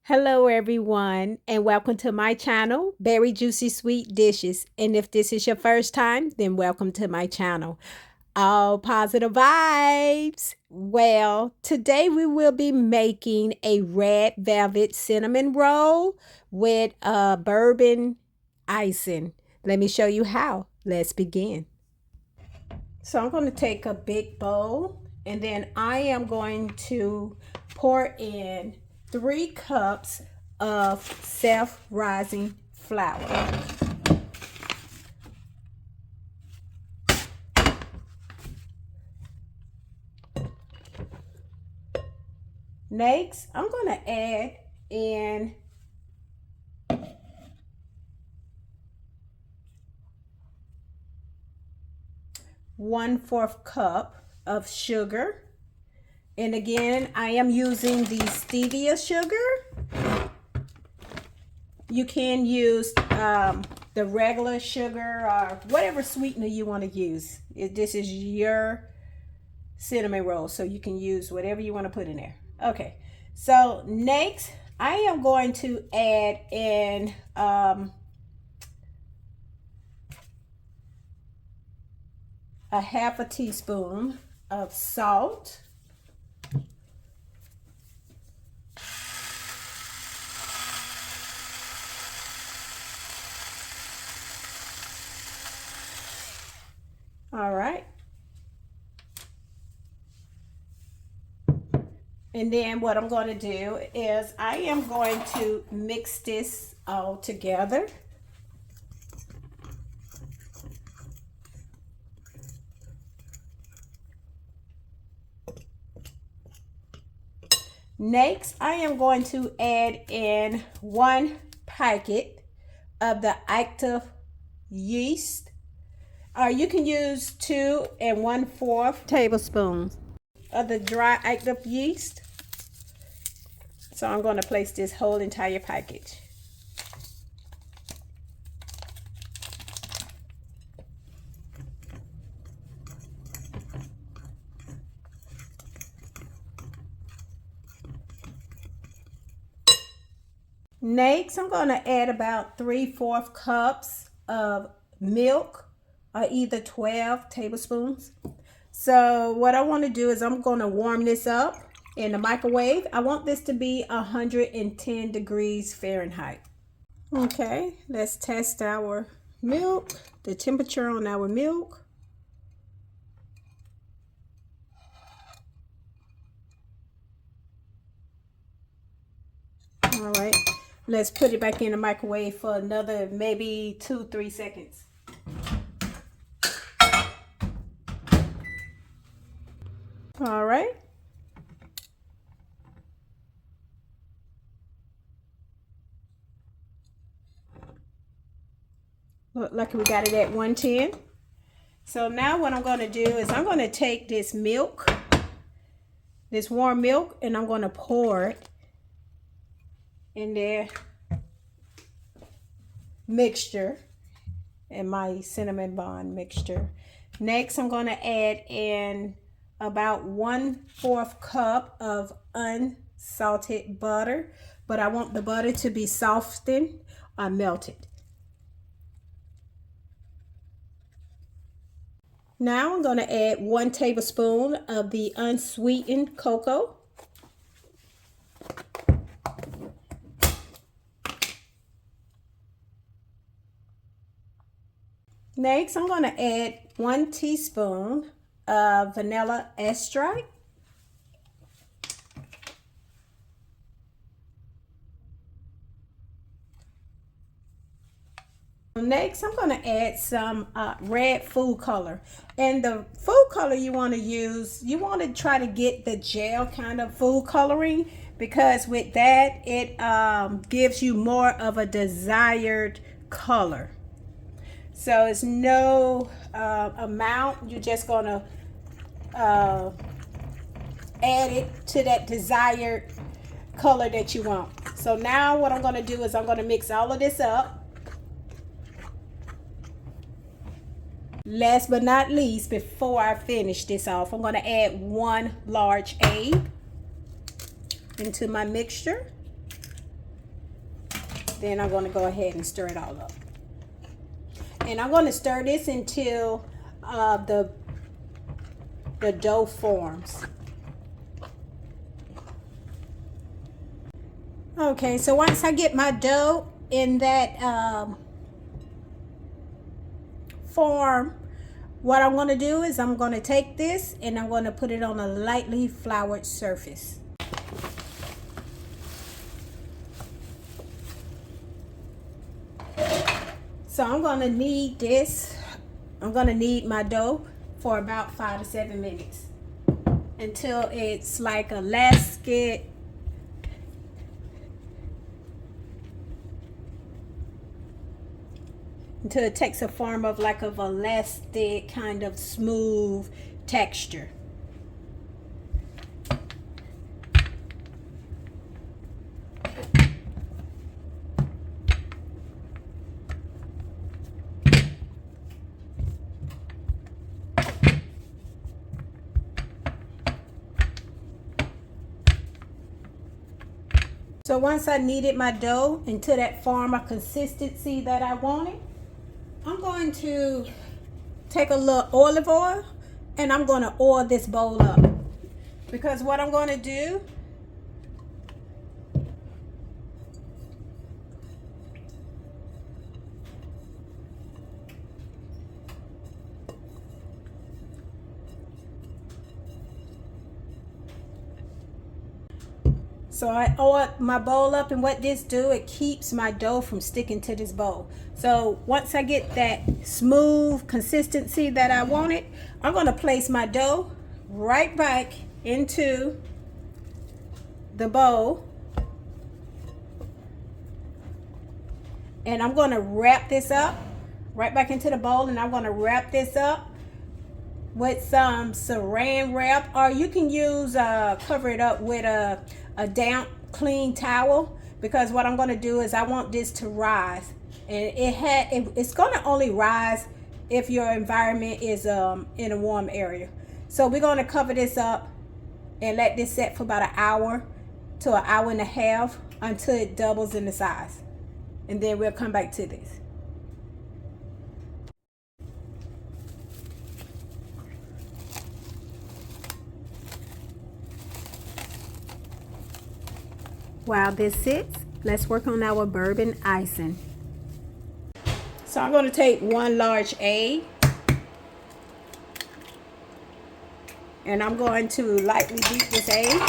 Hello everyone and welcome to my channel, Berryjuicysweet Dishes. And if this is your first time, then welcome to my channel. All positive vibes. Well, today we will be making a red velvet cinnamon roll with bourbon icing. Let me show you how. Let's begin. So I'm going to take a big bowl and then I am going to pour in 3 cups of self-rising flour. Next, I'm going to add in 1/4 cup of sugar. And again, I am using the stevia sugar. You can use the regular sugar or whatever sweetener you want to use. This is your cinnamon roll, so you can use whatever you want to put in there. Okay, so next I am going to add in a 1/2 teaspoon of salt. All right. And then what I'm going to do is I am going to mix this all together. Next, I am going to add in 1 packet of the active yeast. You can use 2 1/4 tablespoons of the dry active yeast. So I'm going to place this whole entire package. Next, I'm going to add about 3/4 cups of milk, or either 12 tablespoons. So what I want to do is I'm going to warm this up in the microwave. I want this to be 110 degrees Fahrenheit. Okay, let's test our milk, the temperature on our milk. All right, let's put it back in the microwave for another maybe 2-3 seconds. All right. Look like we got it at 110. So now what I'm going to do is I'm going to take this milk, this warm milk, and I'm going to pour it in their mixture, in my cinnamon bun mixture. Next, I'm going to add in about 1/4 cup of unsalted butter, but I want the butter to be softened or melted. Now I'm going to add 1 tablespoon of the unsweetened cocoa. Next, I'm going to add 1 teaspoon of vanilla extract. Next, I'm going to add some red food color. And the food color you want to use, you want to try to get the gel kind of food coloring, because with that, it gives you more of a desired color. So it's no amount. You're just going to add it to that desired color that you want. So now what I'm going to do is I'm going to mix all of this up. Last but not least, before I finish this off, I'm going to add 1 large egg into my mixture. Then I'm going to go ahead and stir it all up. And I'm going to stir this until the dough forms. Okay, so once I get my dough in that form, what I'm going to do is I'm going to take this and I'm going to put it on a lightly floured surface. So I'm going to knead this. I'm going to knead my dough for about 5 to 7 minutes until it's like elastic. Until it takes a form of like of elastic kind of smooth texture. So once I kneaded my dough into that form of consistency that I wanted, I'm going to take a little olive oil and I'm going to oil this bowl up. Because what I'm going to do, so I oil my bowl up, and what this do, it keeps my dough from sticking to this bowl. So once I get that smooth consistency that I wanted, I'm going to place my dough right back into the bowl. And I'm going to wrap this up right back into the bowl, and I'm going to wrap this up with some saran wrap, or you can use cover it up with a damp clean towel, because what I'm going to do is I want this to rise, and it's going to only rise if your environment is in a warm area. So we're going to cover this up and let this set for about an hour to an hour and a half until it doubles in the size, and then we'll come back to this. While this sits, let's work on our bourbon icing. So I'm going to take 1 large egg, and I'm going to lightly beat this egg.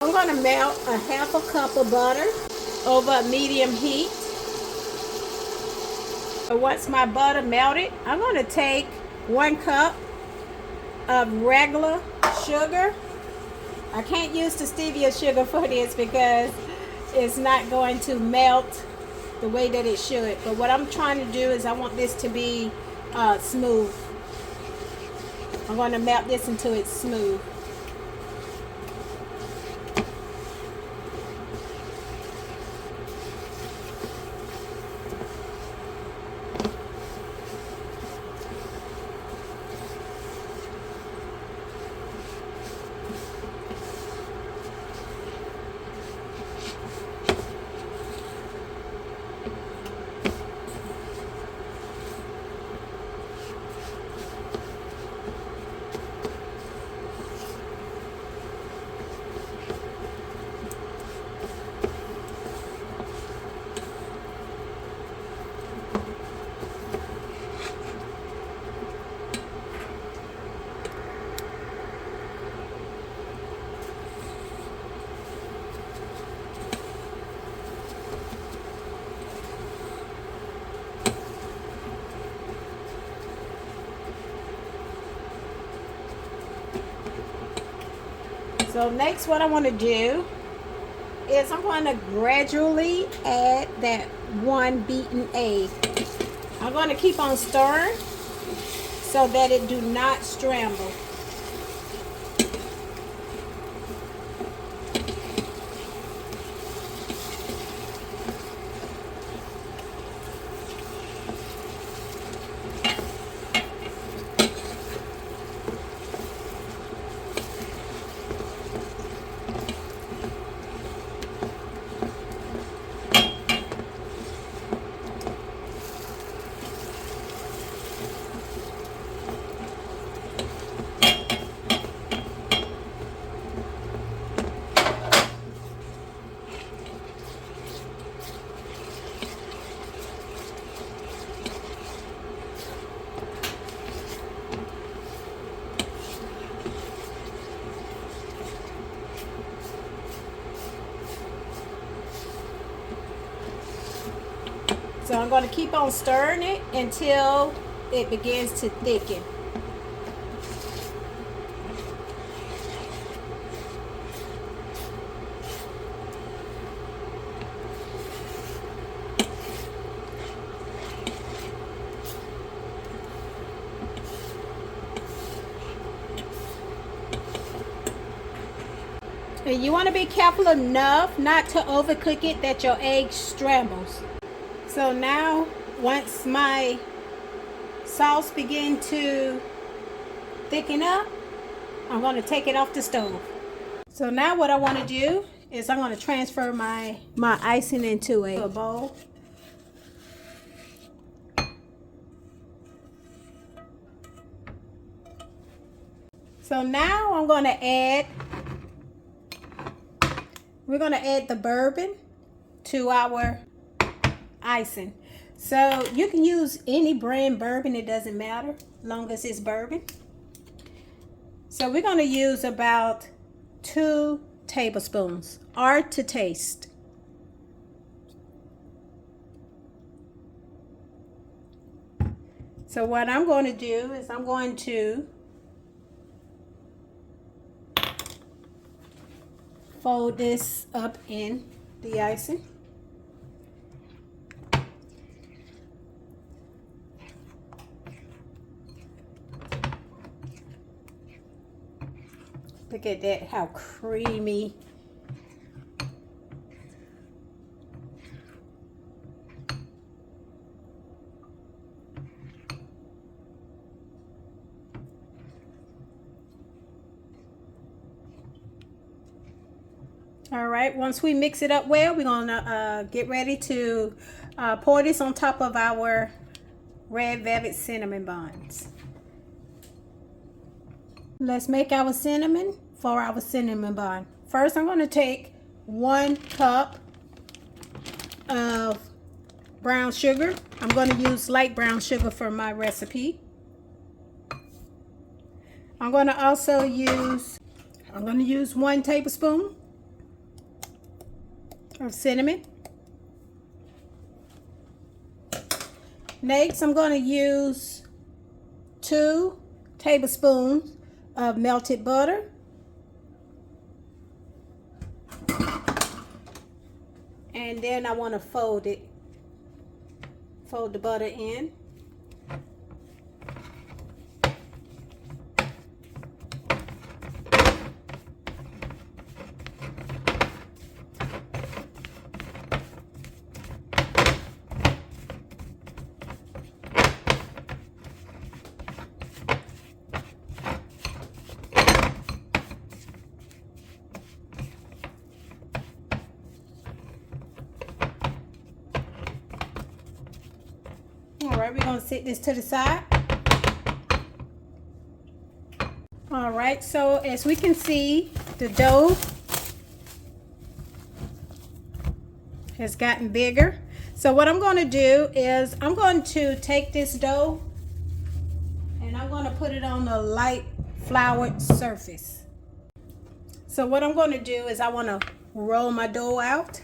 I'm going to melt a 1/2 cup of butter over a medium heat. Once my butter melted, I'm going to take 1 cup of regular sugar. I can't use the stevia sugar for this because it's not going to melt the way that it should. But what I'm trying to do is I want this to be smooth. I'm going to melt this until it's smooth. So next, what I want to do is I'm going to gradually add that 1 beaten egg. I'm going to keep on stirring so that it do not scramble. So I'm going to keep on stirring it until it begins to thicken. And you want to be careful enough not to overcook it that your egg scrambles. So now, once my sauce begin to thicken up, I'm going to take it off the stove. So now what I want to do is I'm going to transfer my icing into a bowl. So now I'm going to add, we're going to add the bourbon to our icing. So you can use any brand bourbon, it doesn't matter, long as it's bourbon. So we're going to use about 2 tablespoons, or to taste. So what I'm going to do is I'm going to fold this up in the icing. Look at that, how creamy. All right, once we mix it up well, we're gonna get ready to pour this on top of our red velvet cinnamon buns. Let's make our cinnamon for our cinnamon bun. First, I'm gonna take 1 cup of brown sugar. I'm gonna use light brown sugar for my recipe. I'm gonna use 1 tablespoon of cinnamon. Next, I'm going to use 2 tablespoons of melted butter. And then I want to fold the butter in. All right, we're going to set this to the side. All right, so as we can see, the dough has gotten bigger. So what I'm going to do is I'm going to take this dough and I'm going to put it on a light floured surface. So what I'm going to do is I want to roll my dough out.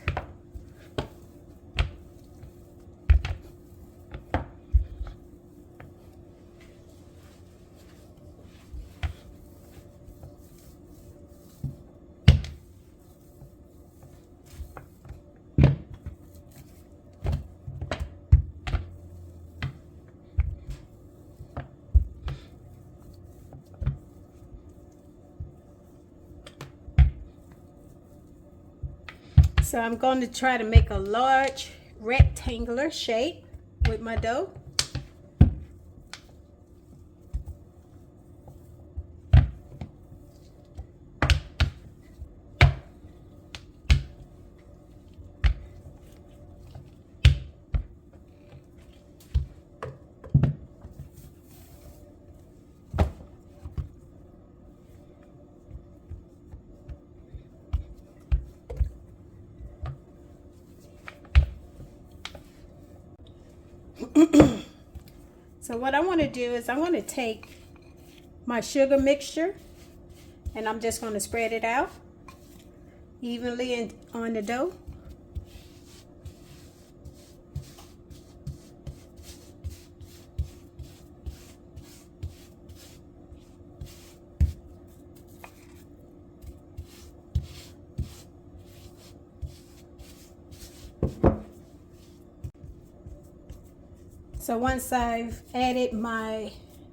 So I'm going to try to make a large rectangular shape with my dough. So what I want to do is I want to take my sugar mixture and I'm just going to spread it out evenly on the dough. So once I've added my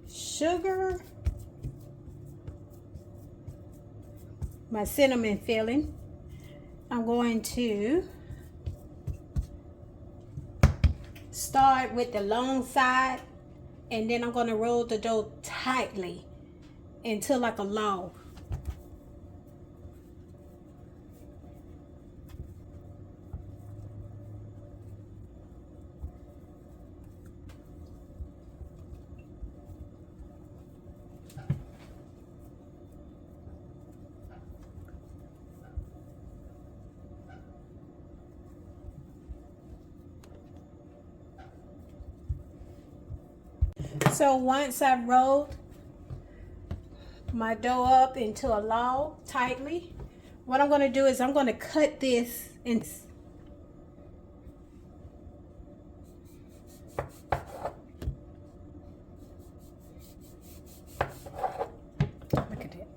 sugar, my cinnamon filling, I'm going to start with the long side, and then I'm going to roll the dough tightly into like a log. So once I've rolled my dough up into a log tightly, what I'm going to do is I'm going to cut this in. Look at that.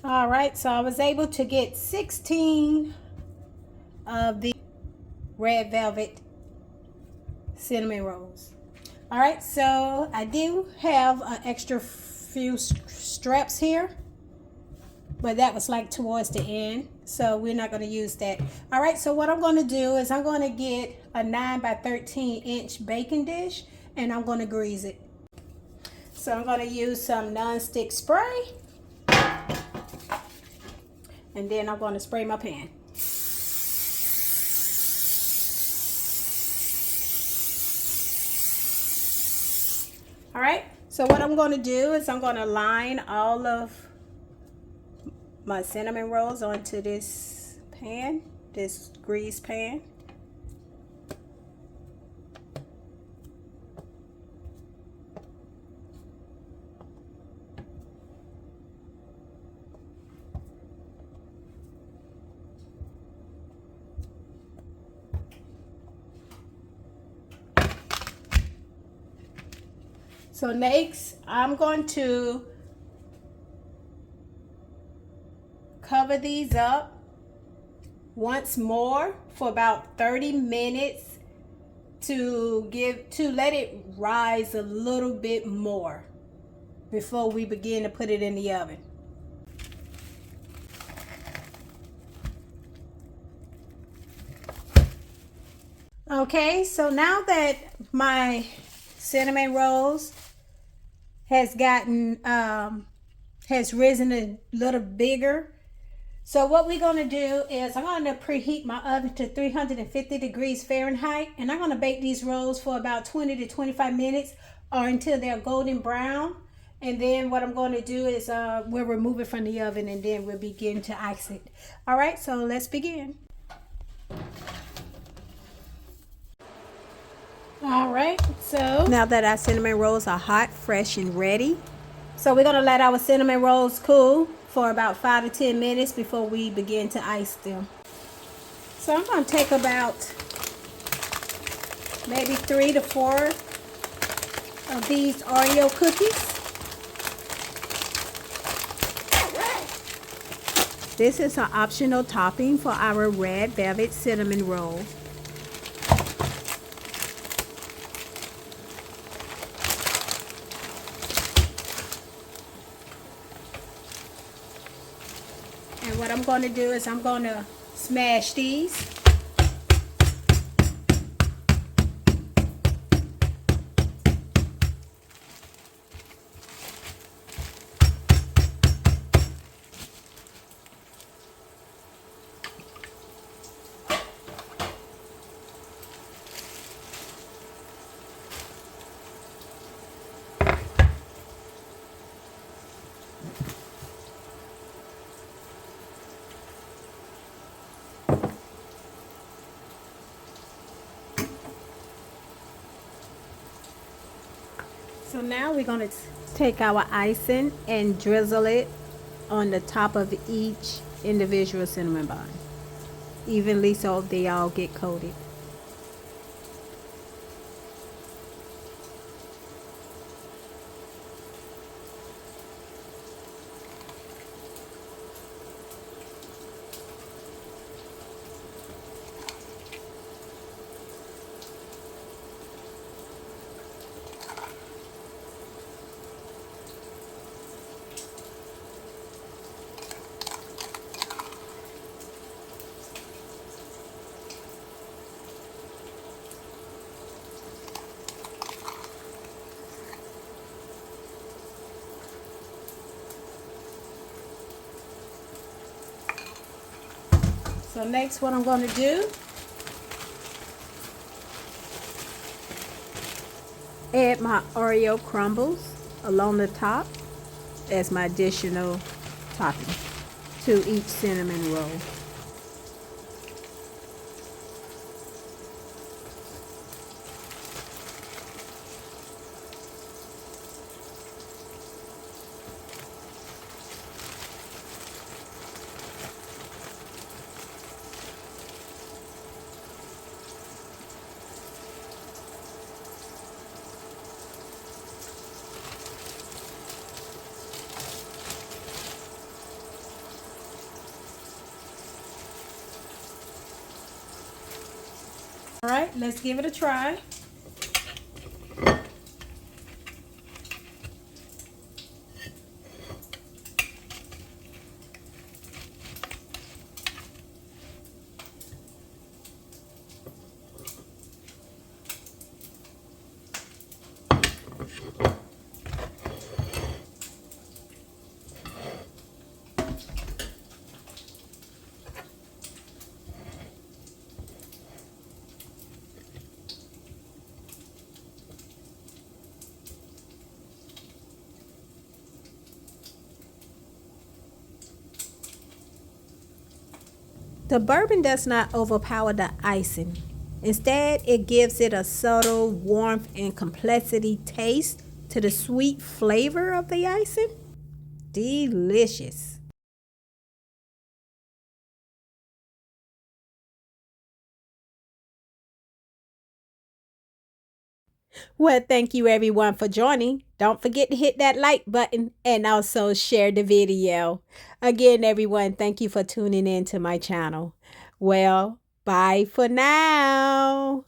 All right, so I was able to get 16 of the red velvet cinnamon rolls. All right, so I do have an extra few straps here, but that was like towards the end, so we're not going to use that. All right, so what I'm going to do is I'm going to get a 9 by 13 inch baking dish, and I'm going to grease it. So I'm going to use some non-stick spray, and then I'm going to spray my pan. All right, so what I'm going to do is I'm going to line all of my cinnamon rolls onto this pan, this grease pan. So next, I'm going to cover these up once more for about 30 minutes to let it rise a little bit more before we begin to put it in the oven. Okay, so now that my cinnamon rolls has risen a little bigger, so what we're going to do is I'm going to preheat my oven to 350 degrees Fahrenheit, and I'm going to bake these rolls for about 20 to 25 minutes or until they're golden brown. And then what I'm going to do is we'll remove it from the oven, and then we'll begin to ice it. All right, so let's begin. All right, so now that our cinnamon rolls are hot, fresh, and ready, so we're going to let our cinnamon rolls cool for about 5 to 10 minutes before we begin to ice them. So I'm going to take about maybe 3 to 4 of these Oreo cookies. This is an optional topping for our red velvet cinnamon roll. And what I'm going to do is I'm going to smash these. So now we're going to take our icing and drizzle it on the top of each individual cinnamon bun, evenly so they all get coated. So next what I'm going to do, add my Oreo crumbles along the top as my additional topping to each cinnamon roll. All right, let's give it a try. The bourbon does not overpower the icing. Instead, it gives it a subtle warmth and complexity taste to the sweet flavor of the icing. Delicious. Well, thank you everyone for joining. Don't forget to hit that like button and also share the video. Again, everyone, thank you for tuning in to my channel. Well, bye for now.